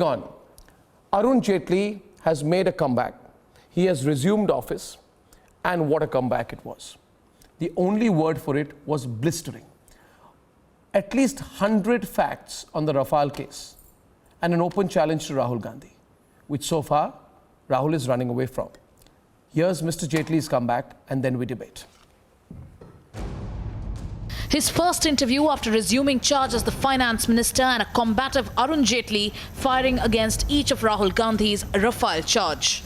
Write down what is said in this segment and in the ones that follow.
Gone. Arun Jaitley has made a comeback. He has resumed office, and what a comeback it was. The only word for it was blistering. At least 100 facts on the Rafale case and an open challenge to Rahul Gandhi, which so far Rahul is running away from. Here's Mr. Jaitley's comeback, and then we debate. His first interview after resuming charge as the finance minister, and a combative Arun Jaitley firing against each of Rahul Gandhi's Rafale charge.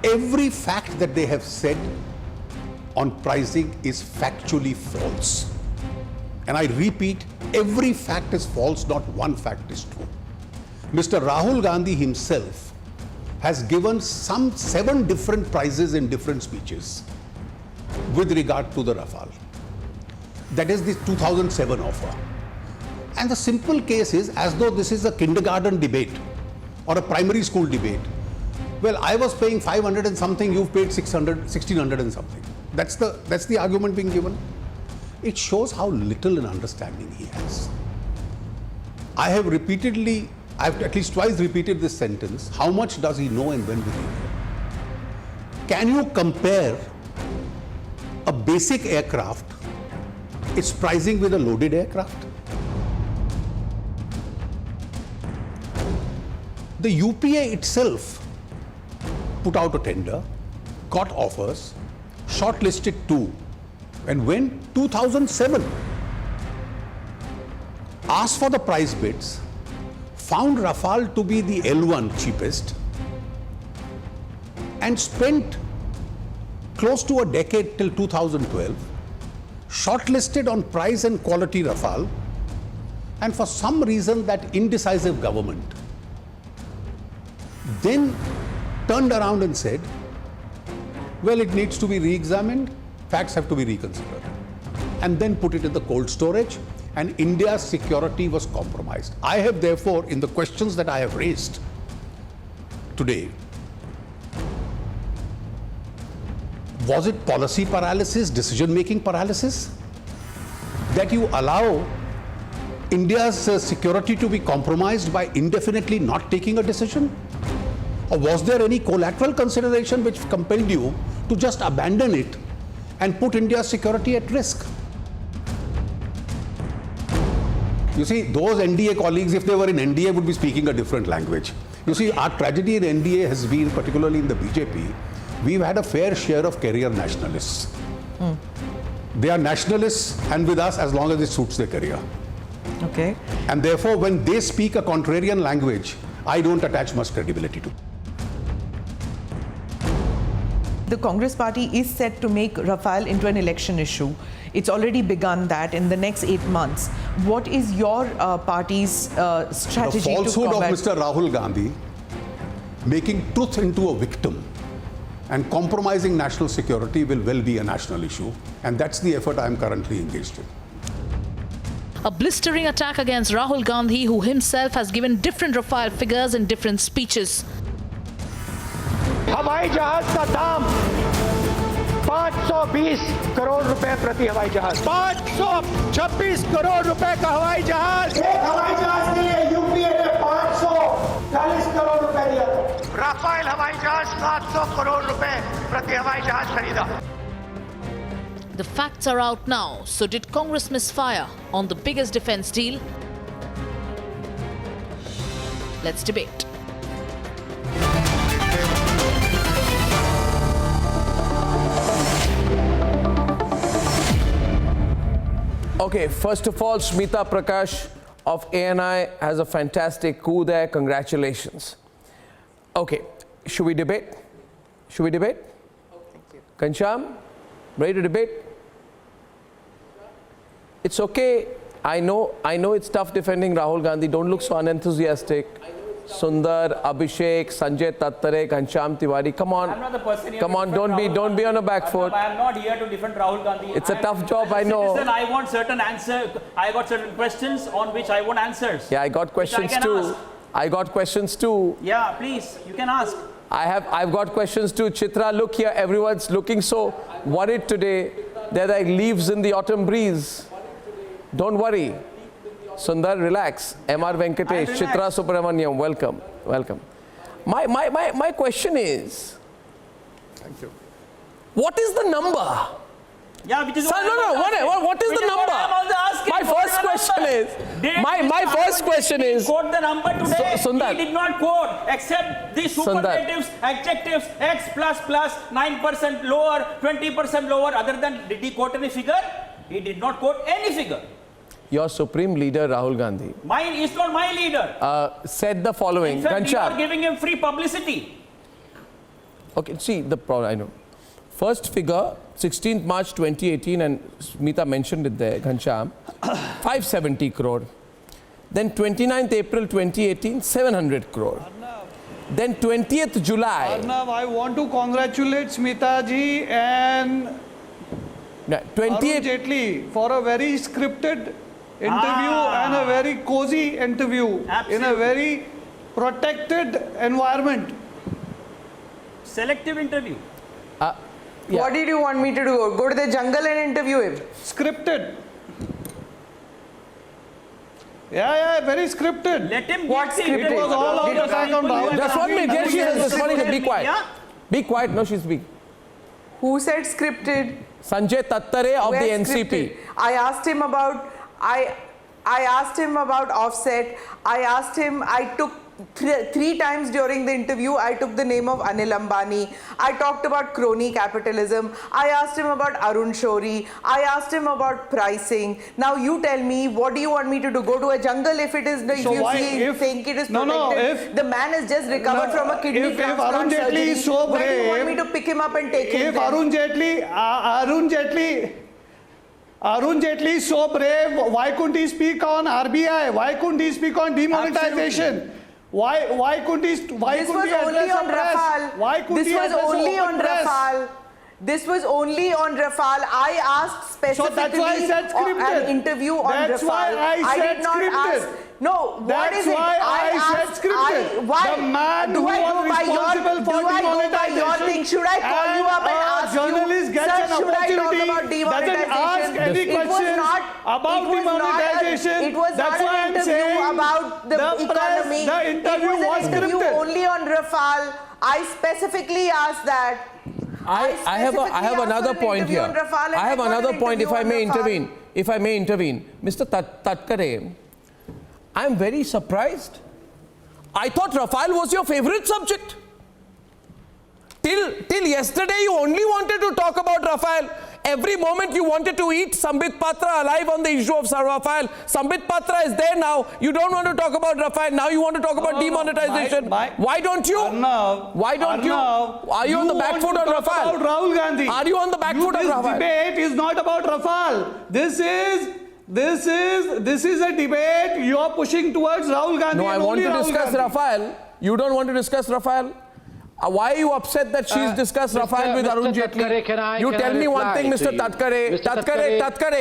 Every fact that they have said on pricing is factually false. And I repeat, every fact is false, not one fact is true. Mr. Rahul Gandhi himself has given some 7 different prices in different speeches with regard to the Rafale. That is the 2007 offer. And the simple case is as though this is a kindergarten debate or a primary school debate. Well, I was paying 500 and something, you've paid 600, 1600 and something. That's the argument being given. It shows how little an understanding he has. I've at least twice repeated this sentence. How much does he know and when will he know? Can you compare a basic aircraft, its pricing with a loaded aircraft? The UPA itself put out a tender, got offers, shortlisted 2, and when 2007 asked for the price bids, found Rafale to be the L1 cheapest, and spent close to a decade till 2012, shortlisted on price and quality Rafale, and for some reason that indecisive government then turned around and said, well, it needs to be re-examined, facts have to be reconsidered, and then put it in the cold storage, and India's security was compromised. I have therefore, in the questions that I have raised today, was it policy paralysis, decision-making paralysis, that you allow India's security to be compromised by indefinitely not taking a decision? Or was there any collateral consideration which compelled you to just abandon it and put India's security at risk? You see, those NDA colleagues, if they were in NDA, would be speaking a different language. You see, our tragedy in NDA has been, particularly in the BJP, we've had a fair share of career nationalists. They are nationalists and with us as long as it suits their career. Okay. And therefore, when they speak a contrarian language, I don't attach much credibility to. The Congress party is set to make Rafale into an election issue. It's already begun that in the next 8 months. What is your party's strategy to combat? The falsehood of Mr. Rahul Gandhi making truth into a victim and compromising national security will well be a national issue, and that's the effort I am currently engaged in. A blistering attack against Rahul Gandhi, who himself has given different Rafale figures in different speeches. हवाई जहाज का दाम 520 करोड़ रुपए प्रति हवाई जहाज, 526 करोड़ रुपए का हवाई जहाज। एक हवाई जहाज के लिए यूपीए ने 540 करोड़ रुपए दिया था। राफेल हवाई जहाज 700 करोड़ रुपए प्रति हवाई जहाज खरीदा। The facts are out now. So did Congress misfire on the biggest defense deal? Let's debate. Okay, first of all, Smita Prakash of ANI has a fantastic coup there. Congratulations. Okay, should we debate? Should we debate? Thank you. Kancham, ready to debate? It's okay. I know it's tough defending Rahul Gandhi. Don't look so unenthusiastic. Sundar, Abhishek, Sanjay Tattare, Ghanshyam Tiwari. Come on. I'm not the person here. Come on, don't be on a back foot. I am not here to defend Rahul Gandhi. It's a tough job, I know. Listen, I want certain answers. I got certain questions on which I want answers. Yeah, I got questions too. I got questions too. Yeah, please, you can ask. I've got questions too. Chitra, look here. Everyone's looking so worried today. They're like leaves in the autumn breeze. Don't worry. Sundar, relax. M.R. Venkatesh, Chitra Subramaniam, welcome. Welcome. My question is, Thank you. what is the number? Yeah, which is Sir, what is Which the is what number? I'm also asking. My What first the question number? is, Did my Mr. first Arun question Jaitley is, quote the number today. Sundar. He did not quote, except the superlatives, adjectives, X plus plus, 9% lower, 20% lower. Other than, did he quote any figure? He did not quote any figure. your supreme leader Rahul Gandhi Mine is not my leader. said the following. In fact, we are Ghanshyam. giving him free publicity. Okay, see the problem, I know. First figure, 16th March 2018, and Smita mentioned it there, Ghanshyam, 570 crore. Then 29th April 2018, 700 crore. Then 20th July, Arnav, I want to congratulate Smita ji and Arun 28th, Jaitley for a very scripted interview and a very cozy interview in a Absolutely. very protected environment. Selective interview. yeah. What did you want me to do? Go to the jungle and interview him? Scripted. Yeah, very scripted. Let him What give the scripted? It was all out attack on Rahul. Just 1 minute, here she is responding, be quiet. Yeah? Be quiet, no, she's speaking. Who said scripted? Sanjay Tattare of the Where NCP. scripted? I asked him about offset. I took three times during the interview, I took the name of Anil Ambani. I talked about crony capitalism. I asked him about Arun Shourie. I asked him about pricing. Now you tell me, what do you want me to do? Go to a jungle if it is, if So you why- see, if- think it is No, protected. no, if- the man has just recovered from a kidney if transplant Arun Jaitley surgery. is so Why do you want brave- me to pick him up and take him If there? Arun Jaitley is so brave, why couldn't he speak on RBI? Why couldn't he speak on demonetization? Why couldn't he? Why This couldn't was he only address on the press? Rafale. Why couldn't This he was address the only open on press? Rafale. This was only on Rafale. I asked So specifically that's why I said scripted. an interview on That's Rafale. why I said did not scripted. ask. No, what That's is it? why I said asked- scripted. why? The man do who I was go by responsible for do I go by your demonetization thing? Should I call you up and ask journalist you? gets Sir, an should I talk opportunity, about doesn't demonetization? ask any It was questions not- about it was not demonetization. It was That's not why an I'm interview saying about the press, economy. the interview it was was an interview scripted. only on Rafale. I specifically asked that. I have specifically asked another for an point interview here. on Rafale and I have got an another point, if interview I on may Rafale. intervene. If I may intervene. Mr. Tatkare, I am very surprised. I thought Rafale was your favorite subject. Till yesterday, you only wanted to talk about Rafale. Every moment you wanted to eat Sambit Patra alive on the issue of Rafale. Sambit Patra is there now. You don't want to talk about Rafale. Now you want to talk about demonetization. Why don't you? Arnav, Why don't you? Arnav, Are you on the back want foot to on talk Rafale? About Rahul Gandhi. Are you on the back foot on Rafale? This debate is not about Rafale. This is a debate you are pushing towards Rahul Gandhi. No, I and want only to Rahul discuss Gandhi. Rafale. You don't want to discuss Rafale? Why are you upset that she's discussed Rafale with Arun Jaitley? Tatkare, can I tell me one reply thing, to Mr. you? Tatkare. Mr.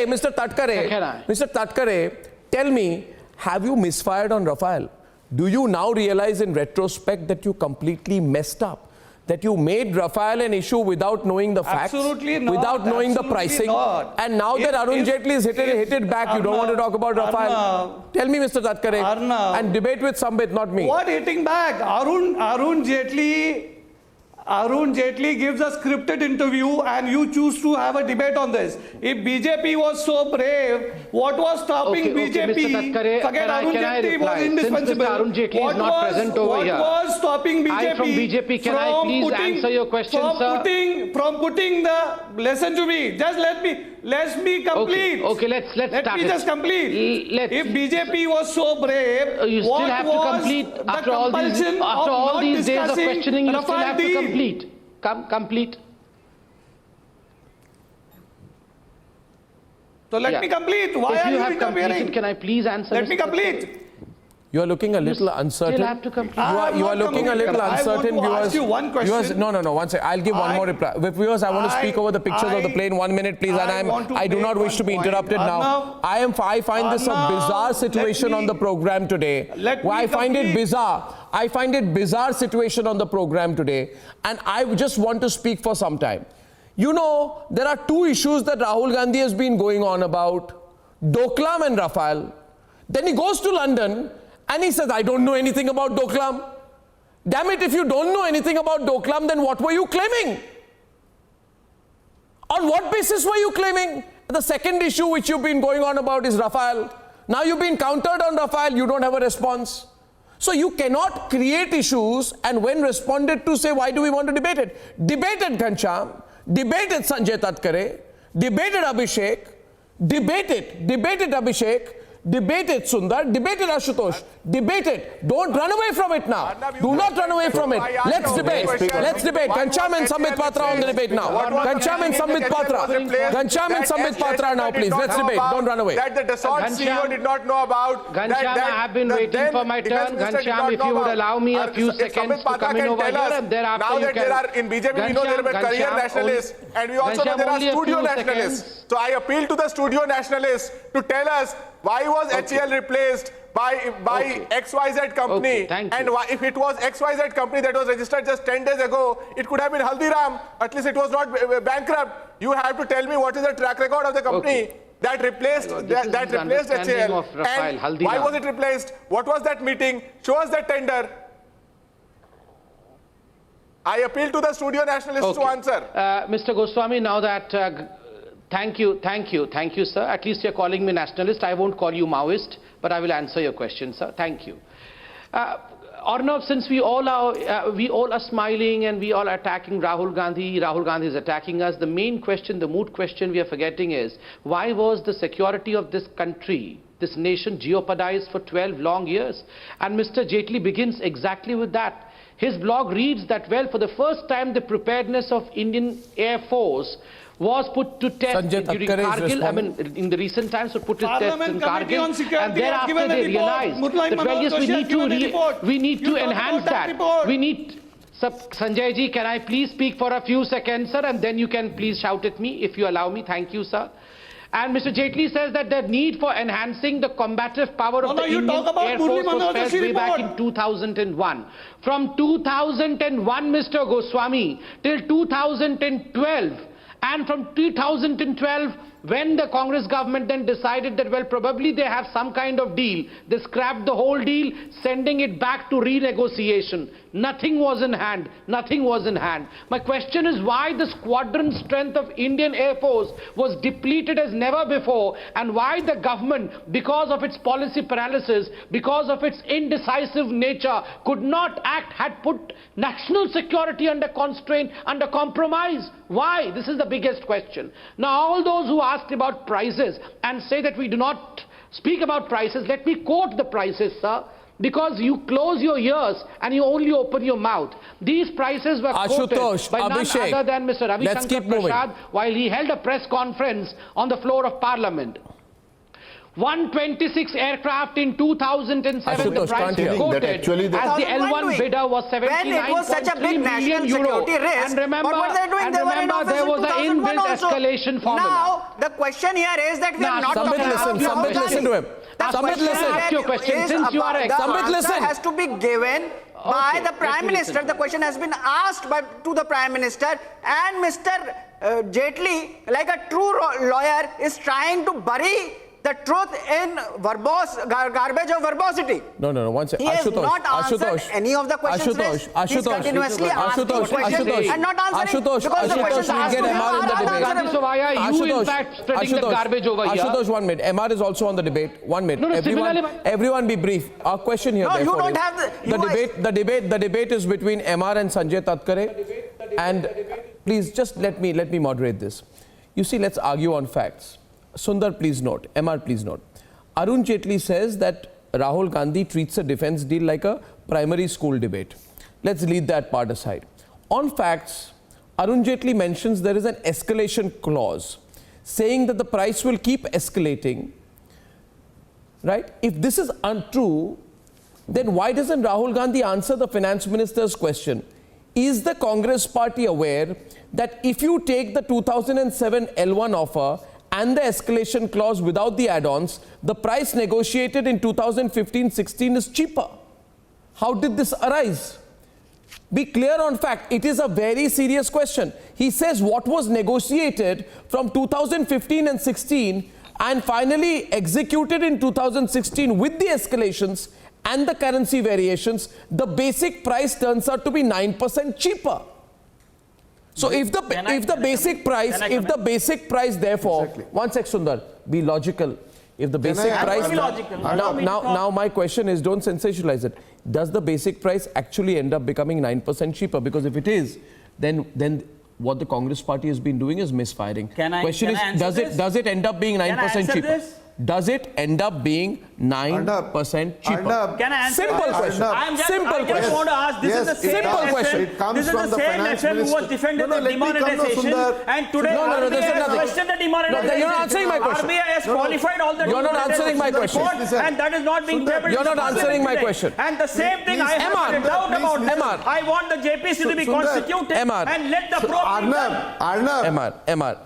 Mr. Tatkare. Can I? Mr. Tatkare, tell me, have you misfired on Rafale? Do you now realize in retrospect that you completely messed up? That you made Rafale an issue without knowing the facts? Absolutely not. Without knowing the Absolutely pricing? not. And now that Arun Jaitley is hit it back, you don't want to talk about Rafale? Arnav, Tell me, Mr. Tatkare. Arnav. And debate with Sambit, not me. What hitting back? Arun Jaitley gives a scripted interview and you choose to have a debate on this. If BJP was so brave, what was stopping Okay, BJP? Mr. Tatkare, Forget Arun can I Jaitley reply? was indispensable. Since Mr. Arun Jaitley What is not present over here. What was stopping BJP? I from BJP, can I please answer your question, sir? From putting the, listen to me, just let me complete. Okay, let's Let start me it. just complete. Let's- If BJP was so brave, You still what have to was complete the after all compulsion of these not days of discussing questioning. You still Rafale have to deal? complete. Complete. So let Yeah. me complete. Why If are you you have interfering? completed, can I please answer? Let me Mr. complete. You are looking a little uncertain. Still have to complete. You are I'm not looking a little completing. I want uncertain, to viewers. ask you one question. No. One second. I'll give one I- more reply. Viewers, I want to speak over the pictures of the I- plane. 1 minute, please. And want to I do make not wish one to be point. interrupted now. Arnav, I find this a Arnav, bizarre situation let on me- the program today. let Why me I find it complete. bizarre. I find it bizarre situation on the program today, and I just want to speak for some time. You know, there are two issues that Rahul Gandhi has been going on about. Doklam and Rafale. Then he goes to London and he says, I don't know anything about Doklam. Damn it, if you don't know anything about Doklam, then what were you claiming? On what basis were you claiming? The second issue which you've been going on about is Rafale. Now you've been countered on Rafale, you don't have a response. So you cannot create issues and when responded to say, why do we want to debate it? Debated Ghanshyam, debated Sanjay Tatkare, debated Abhishek, debated Abhishek, debated Sundar, debated Ashutosh, debated. Don't run away from it now. Do not run away from it. Let's debate. Let's debate. Ghanshyam and Sambit Patra on the debate now. Ghanshyam and Sambit Patra. Ghanshyam and Sambit Patra now, please. Let's debate. Don't run away. That the Dassault CEO did not know about. Ghanshyam, I have been waiting for my turn. Ghanshyam, if you would allow me a few seconds to come in over here, and thereafter now you that can. there are in BJP, we know there are career nationalists, and we also know there are studio nationalists. So I appeal to the studio nationalists to tell us why was HCL replaced by XYZ company, Okay, thank you. and why, if it was XYZ company that was registered just 10 days ago, it could have been Haldiram. At least it was not bankrupt. You have to tell me what is the track record of the company. Okay. That replaced that replaced understanding HCL. of Rafale, And Haldiram. why was it replaced? What was that meeting? Show us that tender. I appeal to the studio nationalists to answer. Mr. Goswami, now that, thank you, sir. At least you're calling me nationalist. I won't call you Maoist, but I will answer your question, sir. Thank you. Arnav, since we all are smiling and we all are attacking Rahul Gandhi is attacking us, the main question, the moot question we are forgetting is, why was the security of this country, this nation jeopardized for 12 long years? And Mr. Jaitley begins exactly with that. His blog reads that, well, for the first time, the preparedness of Indian Air Force was put to test Sanjay during Tatkare is Kargil. I mean, responding. in the recent times, would put his tests in Parliament Committee on Kargil, Security and has thereafter given a they report. realized Murali that, well, Manohar yes, we Joshi has need given a to report. we need You to talk enhance about that that. report. We need. Sanjay ji, can I please speak for a few seconds, sir, and then you can please shout at me if you allow me. Thank you, sir. And Mr. Jaitley says that the need for enhancing the combative power of the you Indian talk about Air Murali Force was Manohar felt Joshi way back report. in 2001. From 2001, Mr. Goswami, till 2012, and from 2012, when the Congress government then decided that, well, probably they have some kind of deal, they scrapped the whole deal, sending it back to renegotiation. Nothing was in hand. Nothing was in hand. My question is why the squadron strength of Indian Air Force was depleted as never before, and why the government, because of its policy paralysis, because of its indecisive nature, could not act, had put national security under constraint, under compromise. Why? This is the biggest question. Now, all those who asked about prices and say that we do not speak about prices, let me quote the prices, sir. Because you close your ears and you only open your mouth. These prices were quoted Ashutosh, by none Abhishek, other than Mr. Ravi let's Shankar keep moving. Prasad while he held a press conference on the floor of Parliament. 126 aircraft in 2007, the Ashutosh, price can't hear. quoted That actually the- as the What were L1 doing? bidder was When it was such a 79.3 big million national euro. security risk, And remember, what were they doing? They were in office there in was an 2001 inbuilt also. escalation formula. Now, the question here is that we Now, are not Sambit, talking about listen, Rahul Sambit, Gandhi. listen to him. The Sambit, question listen. Ask your question, is since you are about- the Sambit, answer listen. has to be given by Okay, the let Prime me Minister. listen. The question has been asked to the Prime Minister, and Mr. Jaitley, like a true lawyer, is trying to bury the truth in garbage of verbosity. No, one second. He has not answered any of the questions raised. He's continuously asking questions and not answering because the questions we'll asked get to him MR in the are debate. unanswerable. So why are you in fact spreading the garbage over here? Ashutosh, 1 minute. MR is also on the debate. 1 minute. No, everyone, similarly- everyone be brief. Our question here, No, you therefore, don't is have the debate is between MR and Sanjay Tatkare. And please just let me moderate this. You see, let's argue on facts. Sundar, please note. MR, please note. Arun Jaitley says that Rahul Gandhi treats a defense deal like a primary school debate. Let's leave that part aside. On facts, Arun Jaitley mentions there is an escalation clause saying that the price will keep escalating. Right? If this is untrue, then why doesn't Rahul Gandhi answer the finance minister's question? Is the Congress party aware that if you take the 2007 L1 offer and the escalation clause without the add-ons, the price negotiated in 2015-16 is cheaper? How did this arise? Be clear on fact. It is a very serious question. He says what was negotiated from 2015 and 16 and finally executed in 2016 with the escalations and the currency variations, the basic price turns out to be 9% cheaper. So if the basic price therefore, Exactly. one sec Sundar, be logical. If the basic price now my question is, don't sensationalize it. Does the basic price actually end up becoming 9% cheaper? Because if it is, then what the Congress party has been doing is misfiring. Question is, does it end up being 9% cheaper? Does it end up being 9% cheaper? Can I answer Simple this? question. I just Simple question. want to ask, this is the same Simple FM, question. It comes this is from the the same finance FM who was minister. defended No, the let me come, no, demonetization, Sundar. and today No, there's RBI has nothing. questioned the demonetization. No, you're not answering my question. RBI has qualified all the You're not answering my demonetization question. report, and that is not being Sundar, tabled. you're not in answering my today. question. And the same thing I have Emma, a doubt about. Emma. I want the JPC to be Sundar, constituted Emma. and let the probe be done. Arnab, Emma,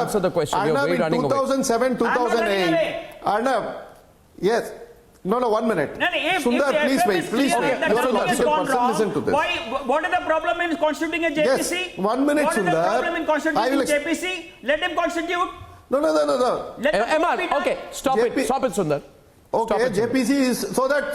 answer the question. You're Arnab, very in running away. 2007, I'm not running 2008. away. Arnab, yes. No, 1 minute. No, if Sundar, the please FM wait, is please clear wait. that You are a something has logical gone person, wrong, listen to this. what is the problem in constituting a JPC? Yes, 1 minute, What is the Sundar. problem in I constituting will JPC? Let him constitute. No. Let the Emma, probe be done. okay, stop JP it, Sundar. Okay, Stop it, Sundar. JPC is so that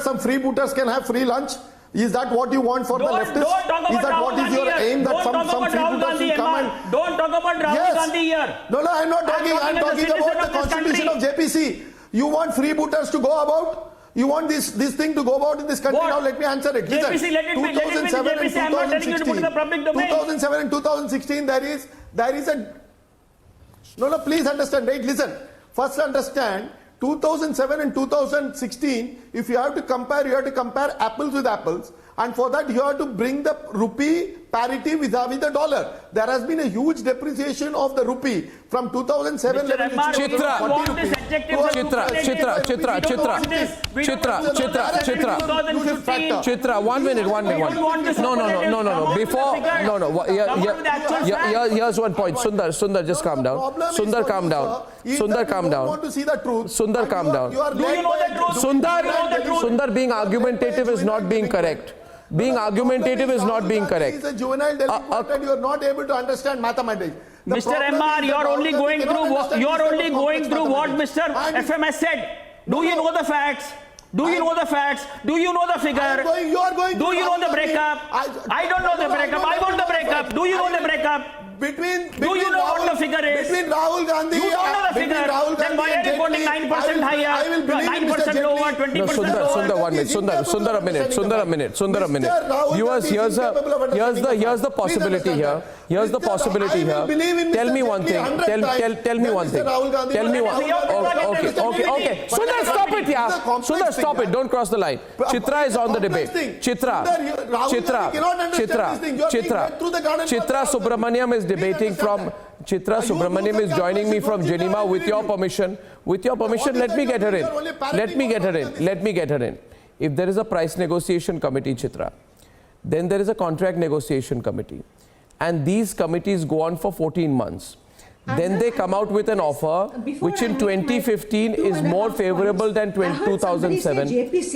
some freebooters can have free lunch. Is that what you want for the Don't leftists? talk about Is that Rahul what is Gandhi your here. aim, that Don't some talk about Rahul freebooters Gandhi, will come Emma. and... Don't talk about Rahul Yes. Gandhi here. No, I'm not talking. I'm as a talking citizen about of the this constitution of country. JPC. You want freebooters to go about? You want this thing to go about in this country? What? Now let me answer it. JPC, Listen, let it be the 2007 and JPC. I'm not telling you to put it in the public domain. 2007 and 2016, there is a... No, please understand, right? Listen. First understand, 2007 and 2016, if you have to compare apples with apples. And for that, you have to bring the rupee parity vis-a-vis the dollar. There has been a huge depreciation of the rupee from 2007 Mr. level, Emma, which we was don't 40 want rupees. this adjective to of a- Chitra, 1 minute. Here's one point. Sundar, just calm down. Sundar, calm down. Sundar, calm down. Want to see the truth? Sundar, calm down. You are led by a group. Sundar, being argumentative is not being correct. Being argumentative is not being correct. He is a juvenile delinquent and you are not able to understand mathematics. The Mr. problem Emma, is you are that only Rahul going Gandhi through cannot what understand Mr. And- FM has said. Do you know the facts? Do you know the facts? Do you know the figure? You are going Do to you know the Rahul Gandhi. breakup? I don't know the breakup. I want the breakup. Do you know the breakup? Between Do you know what the figure is? Between Rahul Gandhi You don't know the between figure. Rahul Then Gandhi why are and you quoting Jaitley, 9% higher, I will believe in Mr. 9% lower, Jaitley. 20% No, lower? Sundar, 1 minute. Sundar, a minute. Sundar, a minute. Here's the possibility here. Here's the possibility here. Tell me one thing. Tell me one thing. Tell me one. Okay. Sundar, stop it, yeah. Sundar, stop it. Don't cross the line. Chitra is on the debate. Chitra Subramaniam is debating from. Chitra Subramaniam is joining me from Geneva with your permission. With your permission, let me get her in. If there is a price negotiation committee, Chitra, then there is a contract negotiation committee. And these committees go on for 14 months. Then they come out with an offer which in 2015 is more favorable than 2007.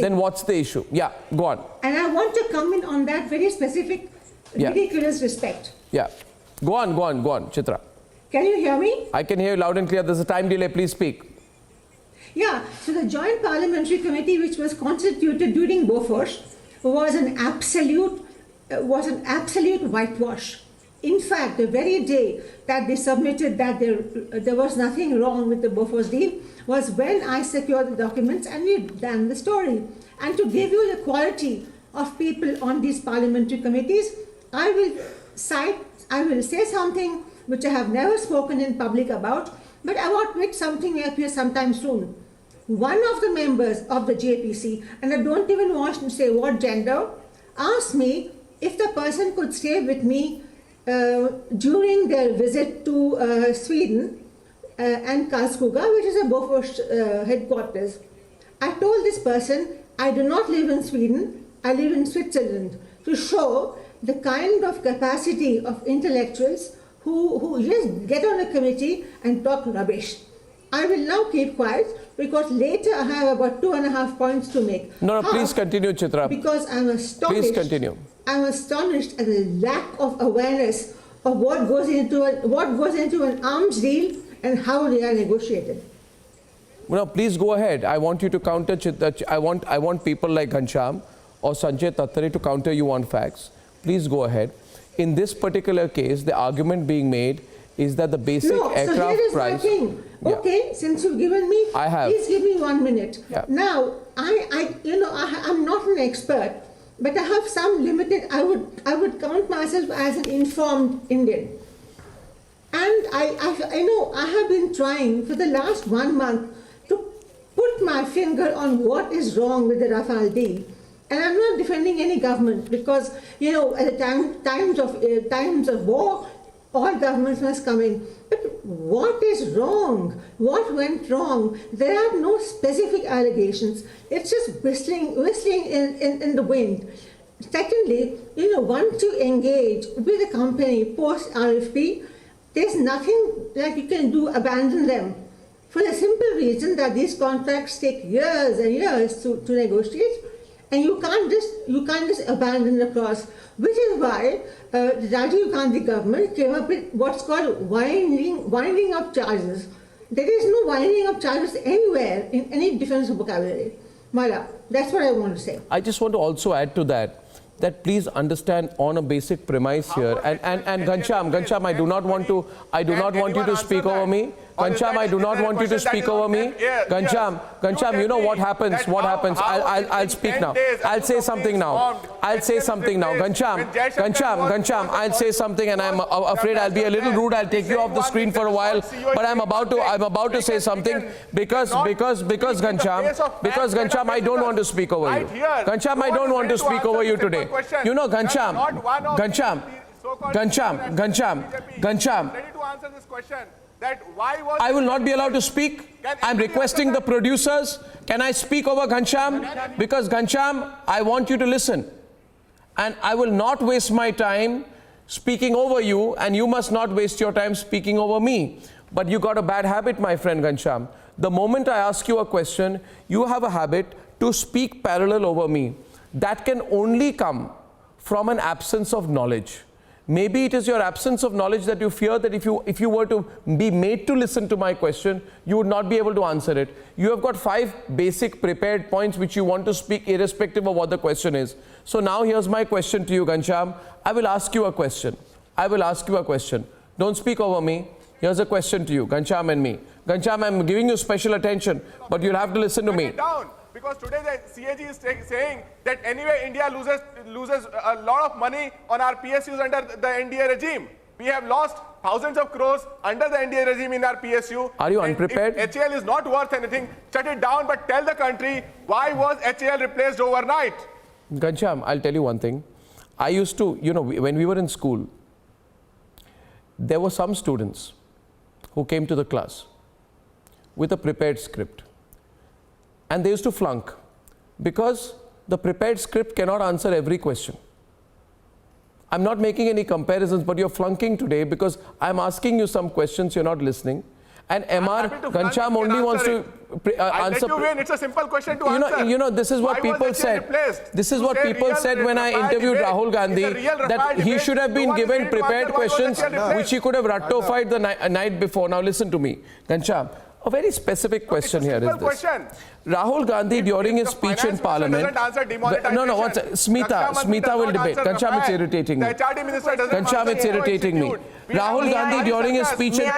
Then what's the issue? Yeah, go on. And I want to comment on that very specific, ridiculous respect. Yeah. Go on, Chitra. Can you hear me? I can hear you loud and clear. There's a time delay. Please speak. Yeah. So the Joint Parliamentary Committee, which was constituted during Bofors, was an absolute whitewash. In fact, the very day that they submitted that there was nothing wrong with the Bofors deal was when I secured the documents and we ran the story. And to give you the quality of people on these parliamentary committees, I will say something which I have never spoken in public about, but I will admit something up here sometime soon. One of the members of the JPC, and I don't even want to say what gender, asked me if the person could stay with me during their visit to Sweden and Karlskoga, which is a Bofors headquarters. I told this person, I do not live in Sweden, I live in Switzerland, to show the kind of capacity of intellectuals who just get on a committee and talk rubbish. I will now keep quiet because later I have about 2.5 points to make. No, please continue, Chitra. Because I'm astonished. Please continue. I'm astonished at the lack of awareness of what goes into an arms deal and how they are negotiated. No, please go ahead. I want you to counter. I want people like Ghanshyam or Sanjay Tattare to counter you on facts. Please go ahead. In this particular case, the argument being made is that the basic aircraft so here is price. My thing. Okay, since you've given me, I have. Please give me 1 minute. Yeah. Now, I'm not an expert, but I have some limited. I would count myself as an informed Indian. And I have been trying for the last 1 month to put my finger on what is wrong with the Rafale deal. And I'm not defending any government because, at the times of war, all governments must come in. But what is wrong? What went wrong? There are no specific allegations. It's just whistling in the wind. Secondly, once you engage with a company post RFP, there's nothing that you can do, abandon them. For the simple reason that these contracts take years and years to negotiate, and you can't just abandon the clause, which is why the Rajiv Gandhi government came up with what's called winding up charges. There is no winding up charges anywhere in any defense vocabulary. Mala, that's what I want to say. I just want to also add to that please understand on a basic premise here. And Ghanshyam, I do not want you to speak over me. Ghanshyam, I do not want you to speak over me. Ghanshyam, you know what happens? I'll speak now. I'll say something now. Ghanshyam, I'll say something, and I'm afraid I'll be a little rude. I'll take you off the screen for a while, but I'm about to say something because Ghanshyam, I don't want to speak over you. Ghanshyam, I don't want to speak over you today. You know, Ghanshyam. Ready to answer this question. I will not be allowed to speak. I'm requesting the producers. Can I speak over Ghanshyam? Because Ghanshyam, I want you to listen. And I will not waste my time speaking over you, and you must not waste your time speaking over me. But you got a bad habit, my friend Ghanshyam. The moment I ask you a question, you have a habit to speak parallel over me. That can only come from an absence of knowledge. Maybe it is your absence of knowledge that you fear that if you were to be made to listen to my question, you would not be able to answer it. You have got 5 basic prepared points which you want to speak irrespective of what the question is. So now here's my question to you, Ghanshyam. I will ask you a question. Don't speak over me. Here's a question to you, Ghanshyam and me. Ghanshyam, I'm giving you special attention, but you'll have to listen to me. Because today the CAG is saying that anyway India loses a lot of money on our PSUs under the NDA regime. We have lost thousands of crores under the NDA regime in our PSU. Are you unprepared? If HAL is not worth anything, shut it down, but tell the country why was HAL replaced overnight? Ghanshyam, I'll tell you one thing. I used to, when we were in school, there were some students who came to the class with a prepared script. And they used to flunk because the prepared script cannot answer every question. I'm not making any comparisons, but you're flunking today because I'm asking you some questions, you're not listening. And MR Ghanshyam only wants to answer. Let you win. It's a simple question to answer. This is what people said. This is what people said when I interviewed Rahul Gandhi, that he should have been given prepared questions which he could have ratified the night before. Now listen to me, Ghanshyam. A very specific question here is this. Rahul Gandhi, during his speech in Parliament, Smita will debate. Ghanshyam, it's irritating me. Ghanshyam, it's irritating me. Rahul Gandhi, during his speech in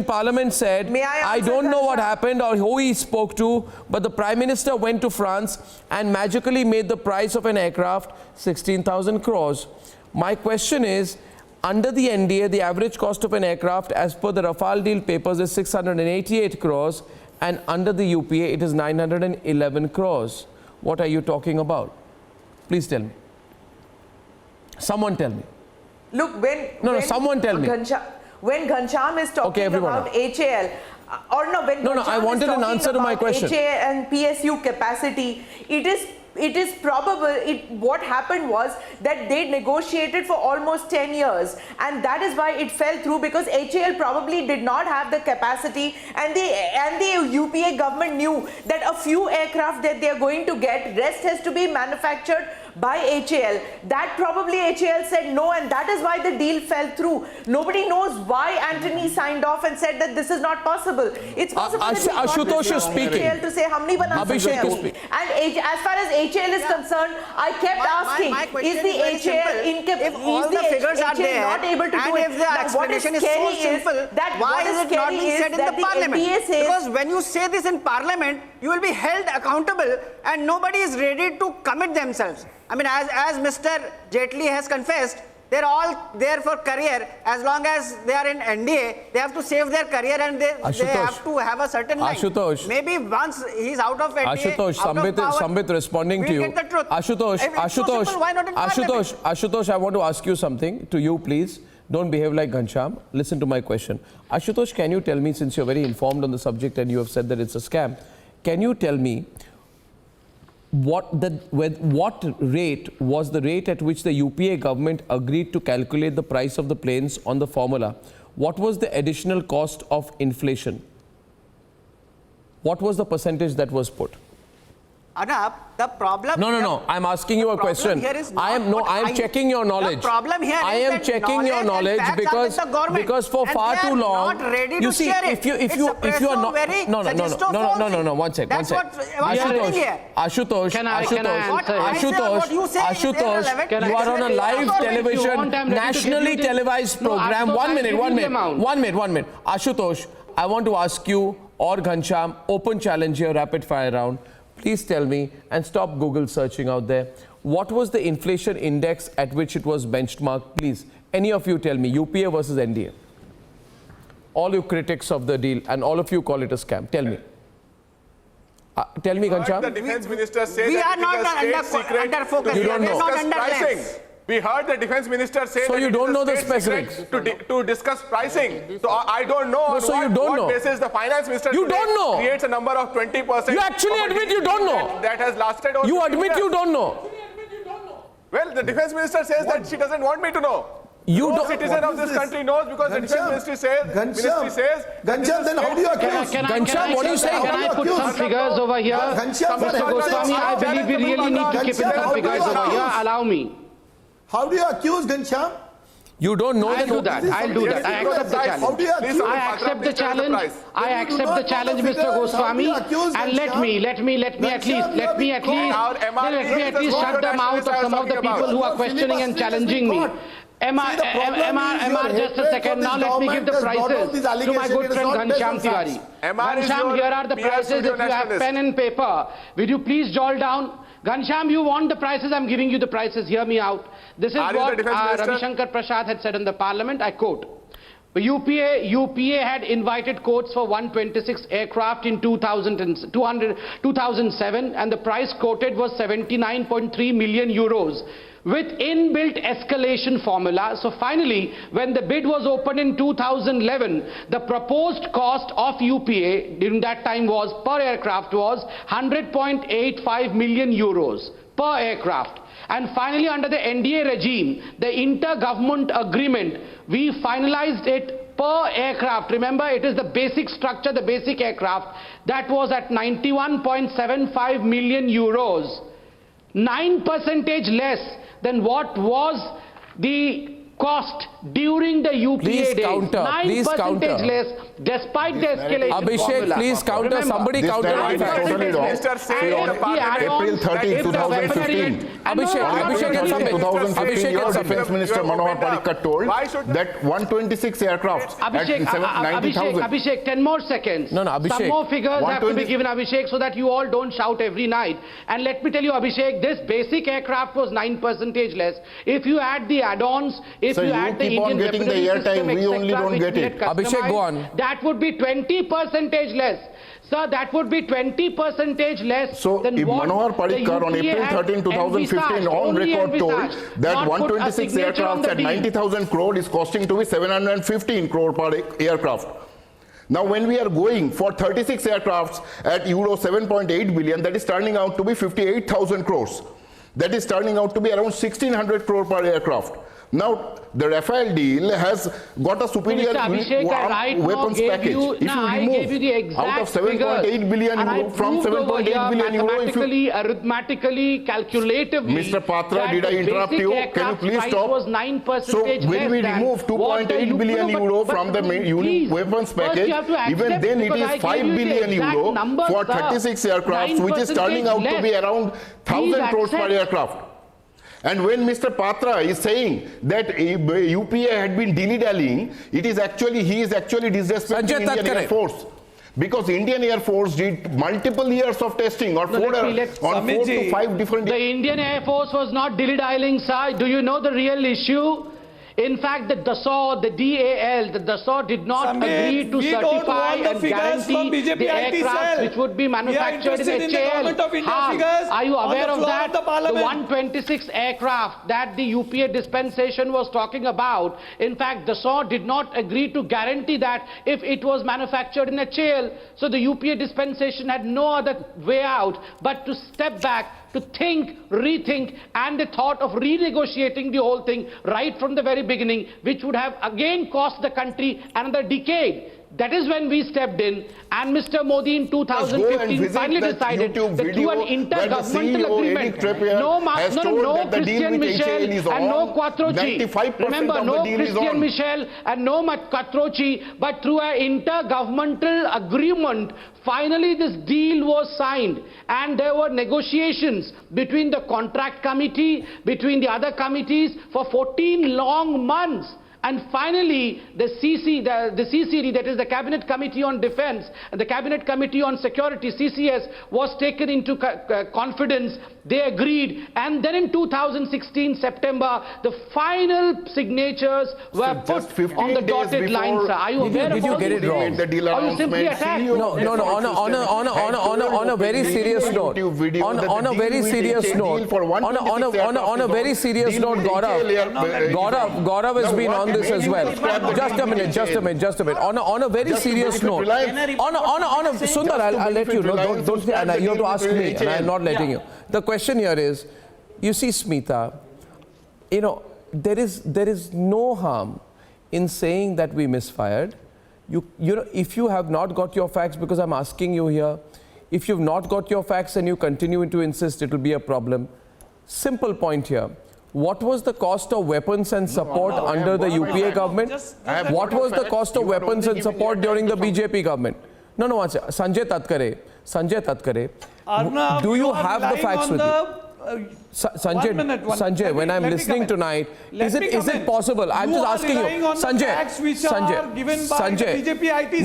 Parliament said, I don't know what happened or who he spoke to, but the Prime Minister went to France and magically made the price of an aircraft 16,000 crores. My question is, under the NDA, the average cost of an aircraft as per the Rafale deal papers is 688 crores, and under the UPA it is 911 crores. What are you talking about? Please tell me. Someone tell me. Look, someone tell me. When Ghanshyam is talking about HAL, I wanted an answer to my question. HAL and PSU capacity, it is probable what happened was that they negotiated for almost 10 years, and that is why it fell through, because HAL probably did not have the capacity, and the UPA government knew that a few aircraft that they are going to get, rest has to be manufactured by HAL, that probably HAL said no, and that is why the deal fell through. Nobody knows why Antony signed off and said that this is not possible. It's possible that he got Ashutosh this is from speaking. HAL to say, "Hum nahi bana Abhishek sakte is hain." speaking. And as far as HAL is concerned, I kept asking, my question is the is very HAL simple. If all the figures are there, not able to and do it? if the Now, what explanation is so scary simple, that why what is it not scary being is said in that the parliament? NDA says, Because when you say this in parliament, you will be held accountable, and nobody is ready to commit themselves. I mean, as Mr. Jaitley has confessed, they're all there for career. As long as they are in NDA, they have to save their career, and they have to have a certain line. Ashutosh. Maybe once he's out of NDA, Ashutosh, out of power, Sambit responding we'll to you. get the truth. Ashutosh, If it's so simple, why not in parliament? Ashutosh, I want to ask you something to you, please. Don't behave like Ghanshyam. Listen to my question. Ashutosh, can you tell me, since you're very informed on the subject and you have said that it's a scam, can you tell me what rate was the rate at which the UPA government agreed to calculate the price of the planes on the formula? What was the additional cost of inflation? What was the percentage that was put? Arnab, the problem. No. I'm asking you a question. I'm checking your knowledge. The problem here I is am that checking your knowledge and facts are with the government, because for and far they too are long. not ready You to see, share if it. you It's are not. very No. One sec. That's what I'm saying here. Ashutosh. Can I answer? What you say is irrelevant. You are on a live television, nationally televised No, program. Ashutosh, 1 minute. I'll give you the amount. 1 minute. Ashutosh, I want to ask you or Ghanshyam, open challenge here, rapid fire round. Please tell me, and stop Google searching out there, what was the inflation index at which it was benchmarked? Please, any of you tell me, UPA versus NDA. All you critics of the deal, and all of you call it a scam. Tell me. Tell me, The Ghanshyam. defense minister say We that are not it is a under state secret focus. to You don't know. discuss Not under pricing. lens. We heard the defense minister say So that you it don't is know a the state secret specifics? to discuss pricing. So I don't know on so you don't what know. basis the finance minister You today don't know. creates a number of 20%. You actually of a admit you don't deal know. That has lasted over You 15 admit years. you don't know. Well, the defense minister says that she doesn't want me to know. You No don't. citizen of this country knows because the defense ministry says. Ghanshyam, then how do you accuse? Ghanshyam, what are you saying? Can I put some figures over here? Ghanshyam, Mr. sir, Goswami, I believe we really need to keep it Ghanshyam, some figures over here. Allow me. How do you accuse Ghanshyam? You don't know I'll do that. I'll do that. I accept the How do challenge. you accuse? I accept the challenge. I accept the challenge, Mr. Goswami. And let me at least shut the mouth of some of the people who are questioning and challenging me. MR, just a second. Now let me give the prices to my good friend Ghanshyam Tiwari. Ghanshyam, here are the prices. If you have pen and paper, will you please jot down? Ghanshyam, you want the prices? I'm giving you the prices. Hear me out. This is what Ravi Shankar Prasad had said in the parliament. I quote. UPA had invited quotes for 126 aircraft in 2007, and the price quoted was 79.3 million euros. With inbuilt escalation formula. So finally, when the bid was opened in 2011, the proposed cost of UPA during that time was per aircraft was 100.85 million euros per aircraft. And finally, under the NDA regime, the inter-government agreement, we finalized it per aircraft. Remember, it is the basic structure, the basic aircraft, that was at 91.75 million euros. 9% less than what was the cost during the UPA Please days. counter. 9% less, despite the escalation Abhishek, formula. please counter. Remember, Somebody this counter. data is totally wrong. Minister said And in the if the parliament, April 13, if the 2015. Abhishek, April get 13, some- 2015, Abhishek, your get some- defense minister Manohar Parrikar told Why should that 126 aircraft at 90,000. Abhishek, 10 more seconds. No, Abhishek. Some more figures have to be 120 given, Abhishek, so that you all don't shout every night. And let me tell you, Abhishek, this basic aircraft was 9% less. If you add the add-ons, if So you you add the keep on Indian getting the weaponry airtime, system, we only etc., don't which get we it. had Abhishek, go on. customized, that would be 20% less. Sir, that would be 20% less So than if what Manohar the Parrikar on UPA April had 13, 2015 envisaged, on only record told envisaged, that not put a 126 signature on aircraft the at deal. 90,000 crore is costing to be 715 crore per aircraft. Now when we are going for 36 aircrafts at euro 7.8 billion, that is turning out to be 58,000 crores. That is turning out to be around 1,600 crore per aircraft. Now, the Rafale deal has got a superior Mr. Abhishek, I right now weapons gave package. you, If no, you I remove gave you the exact out of 7.8 billion and euro, I from proved over 7.8 here billion euro, if you mathematically, arithmetically, calculatively. Mr. Patra, that did I the interrupt basic you? Can you aircraft please price stop? Was 9% So when less we than remove what the 2.8 billion euro from the please, weapons first package, you have to even accept, then it because is I 5 gave you the billion exact euro numbers, for sir. 36 aircrafts, which is 9% turning out to be less. around 1,000 Please crores per accept. aircraft. And when Mr. Patra is saying that UPA had been dilly-dallying, it is actually, he is actually disrespecting Sanjay Indian Tatkare. Air Force. Because Indian Air Force did multiple years of testing on four to 5 different... The Indian Air Force was not dilly-dallying, sir. Do you know the real issue? In fact, the Dassault, the DAL, the Dassault did not agree to certify and guarantee the aircraft which would be manufactured in HAL. Are you aware of that? The 126 aircraft that the UPA dispensation was talking about, in fact, Dassault did not agree to guarantee that if it was manufactured in HAL. So the UPA dispensation had no other way out but to step back, to think, rethink, and the thought of renegotiating the whole thing right from the very beginning, which would have again cost the country another decade. That is when we stepped in, and Mr. Modi in 2015 finally decided that through an intergovernmental agreement, no Christian Michel and no Quattrochi, remember, no Christian Michel and no Quattrochi, but through an intergovernmental agreement, finally this deal was signed, and there were negotiations between the contract committee, between the other committees for 14 long months. And finally, the CCD, that is the Cabinet Committee on Defence, and the Cabinet Committee on Security, CCS, was taken into confidence. They agreed. And then in 2016, September, the final signatures were put on the dotted line, sir. Are you aware of all get it these wrong? things? Or you simply attacked? No. On a very serious note, on a very serious note, on a very serious note, Gaurav has been on this as well. Just a minute. On a very serious note, Sundar, I'll let you know. Don't you have to ask me, and I'm not letting you. The question here is, you see, Smita, you know, there is no harm in saying that we misfired. You know, if you have not got your facts, because I'm asking you here, if you've not got your facts and you continue to insist, it will be a problem. Simple point here. What was the cost of weapons and support under the UPA government? What was the cost of weapons and support during the BJP government? No, Sanjay Tatkare, do you have the facts with you? Sanjay, when I'm listening tonight, is it possible? I'm just asking you, Sanjay.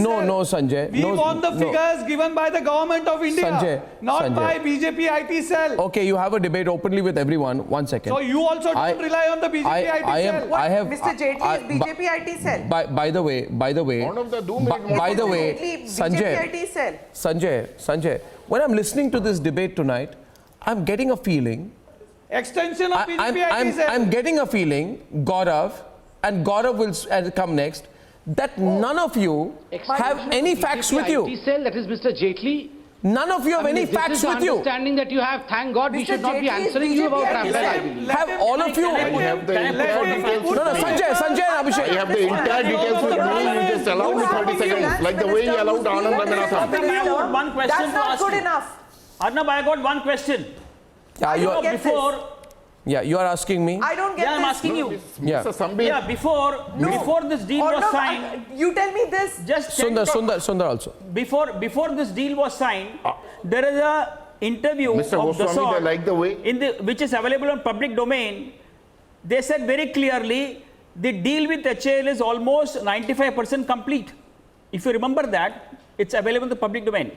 No, Sanjay. We want the figures given by the government of India, not by BJP IT cell. Okay, you have a debate openly with everyone. 1 second. So you also don't rely on the BJP IT cell. Mr. Jaitley's BJP IT cell. By the way, Sanjay, when I'm listening to this debate tonight, I'm getting a feeling. Extension of BJP IT cell. I'm getting a feeling, Gaurav will come next, that none of you have any facts with you. IT cell, that is Mr. Jaitley. None of you have any facts with you. Understanding that you have, thank God, we should not be answering you about Rafale, I believe. Have all of you? I have the entire details. No, Sanjay and Abhishek. I have the entire details with me. You just allow me 30 seconds, like the way you allowed Anand Ramanathan. I got one question That's to not ask good you. enough. Arnab, I got one question. You are asking me? I don't get I'm this. asking you. Yeah. Before this deal was signed. You tell me this. Just Sundar also. Before this deal was signed, there is a interview Mr. of Goswami, Dassault they like the way. which is available on public domain. They said very clearly the deal with HAL is almost 95% complete. If you remember that, it's available in the public domain.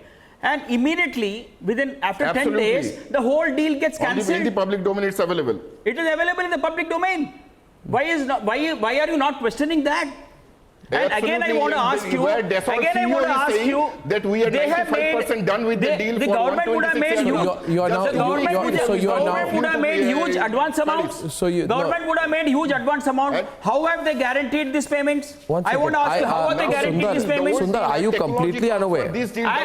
And immediately, after 10 days, the whole deal gets cancelled. In the public domain, it's available. It is available in the public domain. Why are you not questioning that? And again, I want to ask you. That we are 95% done with the deal. The government would have made huge advance amounts. Government would have made huge advance amount. How have they guaranteed these payments? I want to ask you, how have they guaranteed these payments? Sundar, are you completely unaware? I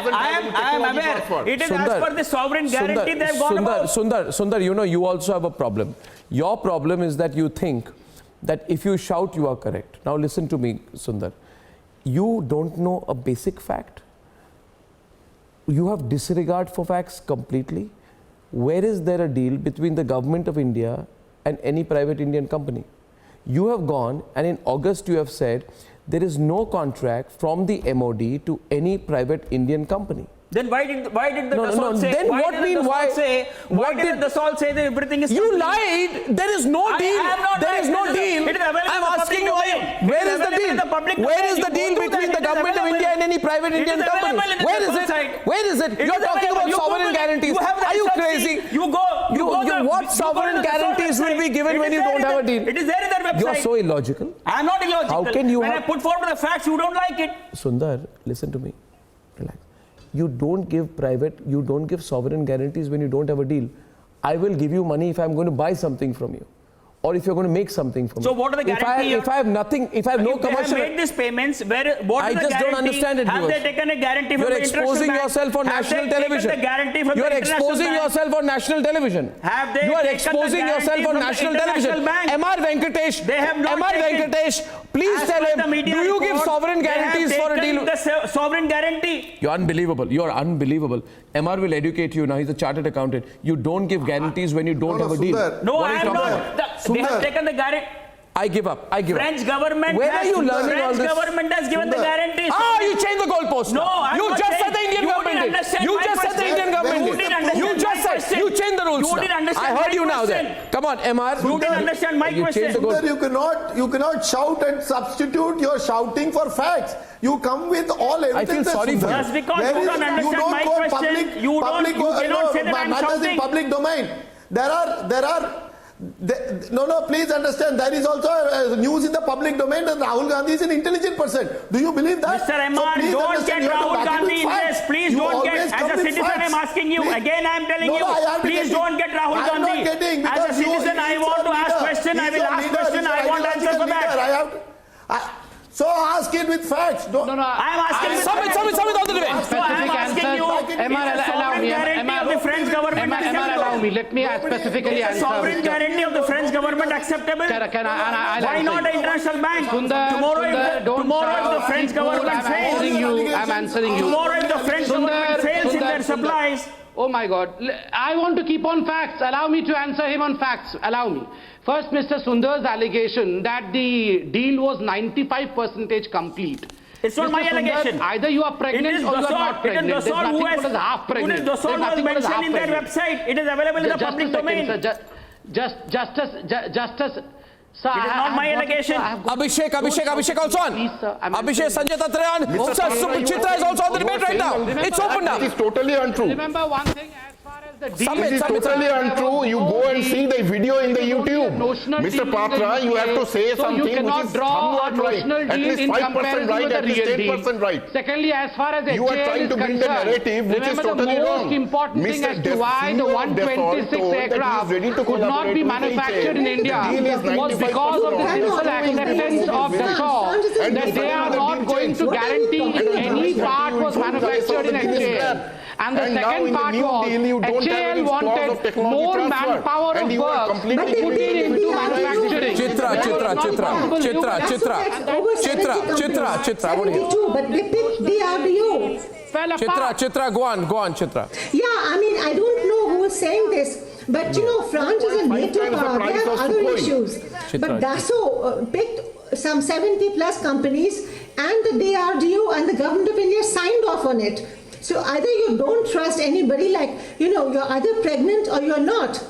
am aware. It is as per the sovereign guarantee they have gone about. Sundar, you know, you also have a problem. Your problem is that you think that if you shout, you are correct. Now listen to me, Sundar. You don't know a basic fact. You have disregard for facts completely. Where is there a deal between the government of India and any private Indian company? You have gone and in August you have said there is no contract from the MOD to any private Indian company. Then why did the No, Dassault say? then why what did mean the why? Dassault say? Why did the Dassault say that everything is? You complete? lied. There is no I deal. have not There lied. is no It is- deal. it is available I'm in the asking public you, domain. where It is is the available in deal? the public Where domain. is the You deal go to between that. the It is government of available. India and any private It Indian is company? available in the Where is Dassault it? site. Where is it? It You're is talking available. about You go sovereign to the- guarantees. you have the Are you SRC. crazy? You go What sovereign to the guarantees will be given It when is you there don't in have a the- deal? It is there in their website. You're so illogical. I'm not illogical. How can you when have- I put forward the facts, you don't like it. Sundar, listen to me. Relax. You don't give sovereign guarantees when you don't have a deal. I will give you money if I'm going to buy something from you, or if you're going to make something from me. So what are the guarantees? If I have nothing, if I have no If they commercial, have made these payments, what I is the just guarantee? don't understand it, Have viewers. they taken a guarantee from You're the international exposing bank? yourself on Have national they taken television. the guarantee from You're the international exposing bank? yourself on national television. Have they You are taken the exposing guarantee yourself on from the national international television. bank? MR Venkatesh, They have not MR taken- Venkatesh, please As tell per the him, media do you give reports, sovereign they have guarantees for a taken deal? the sovereign guarantee. You're unbelievable. You're unbelievable. MR will educate you now. He's a chartered accountant. You don't give guarantees when you don't have a deal. Sundar. No, What are I you am talking not. about? They have Sundar. taken the guarantee. I give up. I give French up. government Where has, are you learning all French this? government has given the Sundar. guarantees. You changed the goalpost. No, now. I'm You not just saying- said the Indian you government didn't did. understand You my just said the question. Indian government You did. didn't understand You just my said. question. You changed the rules You now. didn't understand I heard my you now question. there. Come on, MR. You didn't understand my You changed question. the goal. Sundar, you cannot shout and substitute your shouting for facts. You come with all evidence. sorry for Just because you don't understand my question, you cannot say that I'm matters shouting. in public domain. No, please understand. There is also news in the public domain that Rahul Gandhi is an intelligent person. Do you believe that? Mr. Ahmad, please don't understand, get you have to Rahul back it with Gandhi in facts. this. Please You don't get, always come as a with citizen, facts. I'm asking you. Please. Again, I'm telling No, you. I am Please getting- don't get Rahul I am Gandhi. not getting, As a because citizen, I he's want to your ask leader. question. I He's will your ask leader. question. He's I your want answer for ideological that. leader. So ask it with facts. Don't, I'm asking you. Submit on the debate. So I'm asking you. MR, is a allow me. sovereign guarantee of the French government MR, acceptable? allow me. Let me specifically Is a answer. sovereign guarantee of the French government acceptable? I'll Why answer not you. an international bank? Sundar, Tomorrow, Sundar, don't tomorrow if the shout. French Be cool. government I'm answering fails, you. I'm answering you. tomorrow if the French government fails in their supplies, Oh my God. I want to keep on facts. Allow me to answer him on facts. Allow me. First, Mr. Sundar's allegation that the deal was 95% complete. it's not Mr. my Sundar, allegation. Either you are It pregnant is or you are not Dassault. It pregnant. is There's Dassault nothing who but is half pregnant. Dassault There's was nothing but is half mentioned in their pregnant. website. It is available in the Just public a second, domain. sir. Justice. Sir, It is not my allegation. Abhishek also on. Please, sir, I'm Abhishek, answering. Sanjay Tatrayan. Mr. Sir, Tatra, you Chitra is also on the you are debate right saying now. on- It's open now. It is totally untrue. Remember one thing, as far as the deal Submit, It is submit, totally untrue. You go and see the video in the YouTube. Mr. Patra, you have to say something which is somewhat right. At least 5% right, at least 10% right. Secondly, as far as You are HAL trying is to build a concerned, narrative which is remember totally the wrong. most important thing Mr. as to why the CEO of 126 Dassault told that he is aircraft ready to could not collaborate be with manufactured in HAL. India The deal is was because of the 95% simple wrong. acceptance of Dassault And that they are the not deal going to changed. guarantee What are you talking any about? part was manufactured in HAL. And the And now second in the part new was deal, you don't have HAL any clause of wanted technology more transfer. manpower And of you are work completely But they put did it into it. manufacturing. Chitra, That was Chitra, not Chitra, possible. Chitra, You Chitra. Over 70 Chitra, companies. Chitra, what do you- 72, but they picked DRDO. fell apart. Chitra, go on, Chitra. Yeah, I mean, I don't know who is saying this, but you know, France is a NATO times the power. They price have of other Sukhoi. issues. But Dassault picked some 70 plus companies, and the DRDO and the government of India signed off on it. So either you don't trust anybody, like, you know, you're either pregnant or you're not.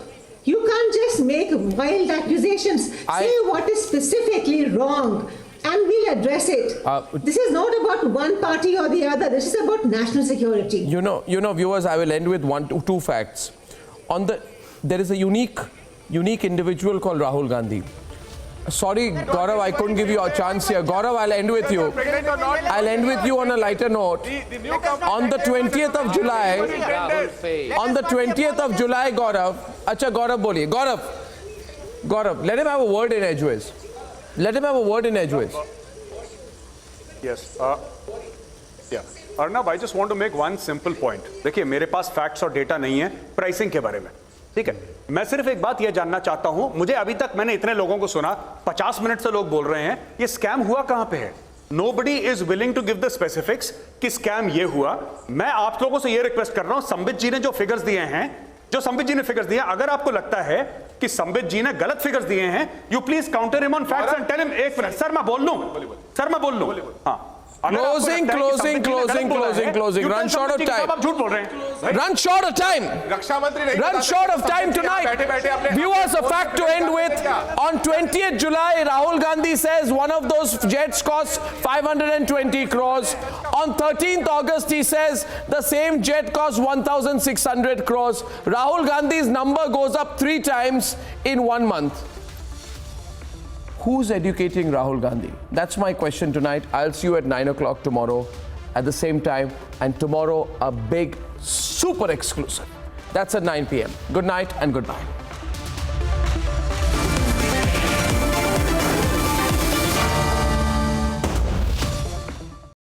You can't just make wild accusations. Say what is specifically wrong, and we'll address it. This is not about one party or the other. This is about national security. You know, viewers, I will end with two facts. There is a unique individual called Rahul Gandhi. Sorry, Gaurav, I couldn't give you a chance here. Gaurav, I'll end with you. I'll end with you on a lighter note. On the 20th of July, Gaurav, acha Gaurav boliye. Gaurav, let him have a word in edgeways. Yes. Yeah. Arnab, I just want to make one simple point. देखिए मेरे पास facts और data नहीं है pricing के बारे में. ठीक है, मैं सिर्फ एक बात यह जानना चाहता हूं, मुझे अभी तक मैंने इतने लोगों को सुना, 50 मिनट से लोग बोल रहे हैं, ये स्कैम हुआ कहां पे है? Nobody is willing to give the specifics कि स्कैम ये हुआ। मैं आप लोगों से ये रिक्वेस्ट कर रहा हूं, संबित जी ने जो फिगर्स दिए हैं, अगर आपको लगता है कि संबित जी ने गलत फिगर्स दिए हैं, you please counter him on facts and tell him. एक मिनट सर, मैं बोल लूं। हाँ, Closing. Run short of time. आप झूठ बोल रहे हैं। Run short of time. रक्षा मंत्री नहीं Run short of time tonight. Viewers, a fact to end with. On 20th July, Rahul Gandhi says one of those jets costs 520 crores. On 13th August, he says the same jet costs 1,600 crores. Rahul Gandhi's number goes up 3 times in 1 month. Who's educating Rahul Gandhi? That's my question tonight. I'll see you at 9 o'clock tomorrow at the same time. And tomorrow, a big, super exclusive. That's at 9 p.m. Good night and goodbye.